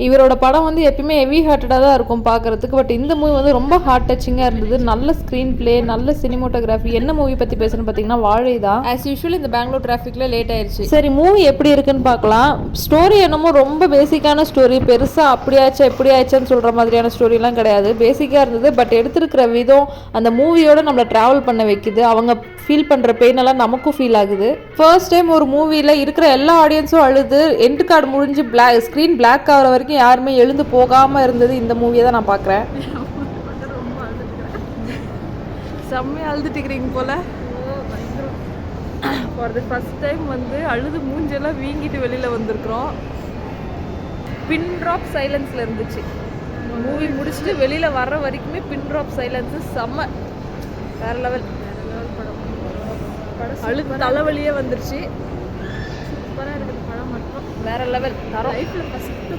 இவரோட படம் வந்து எப்பயுமே ஹெவி ஹார்ட்டடாக தான் இருக்கும் பார்க்குறதுக்கு. பட் இந்த மூவி வந்து ரொம்ப ஹார்ட் டச்சிங்காக இருந்தது. நல்ல ஸ்க்ரீன் பிளே, நல்ல சினிமோட்டோகிராஃபி. என்ன மூவி பற்றி பேசுன்னு பார்த்தீங்கன்னா வாழை தான். ஆஸ் யூஷுவல் இந்த பெங்களூர் டிராஃபிக்கில் லேட் ஆயிடுச்சு. சரி, மூவி எப்படி இருக்குன்னு பார்க்கலாம். ஸ்டோரி என்னமோ ரொம்ப பேசிக்கான ஸ்டோரி, பெருசாக அப்படியாச்சா எப்படியாச்சான்னு சொல்கிற மாதிரியான ஸ்டோரிலாம் கிடையாது. பேசிக்காக இருந்தது. பட் எடுத்திருக்கிற விதம் அந்த மூவியோட நம்மளை ட்ராவல் பண்ண வைக்குது. அவங்க ஃபீல் பண்ணுற பெயினெல்லாம் நமக்கும் ஃபீல் ஆகுது. ஃபர்ஸ்ட் டைம் ஒரு மூவியில் இருக்கிற எல்லா ஆடியன்ஸும் அழுது எண்ட் கார்டு முடிஞ்சு ஸ்க்ரீன் பிளாக் ஆகிற வரைக்கும் யாருமே எழுந்து போகாமல் இருந்தது இந்த மூவியை தான் நான் பார்க்குறேன். செம்மையாக அழுதுட்டுக்கிறீங்க போல். ஃபார் தி ஃபர்ஸ்ட் டைம் வந்து அழுது மூஞ்செல்லாம் வீங்கிட்டு வெளியில் வந்திருக்கிறோம். பின் ட்ராப் சைலன்ஸில் இருந்துச்சு. மூவி முடிச்சுட்டு வெளியில் வர்ற வரைக்குமே பின் ட்ராப் சைலன்ஸு செம்ம வேற லெவல். அழுது தலைவலியே வந்துருச்சு. சூப்பராக இருக்குது படம் மட்டும் வேற லெவல். தரம் லைஃப்பில் ஃபஸ்ட்டு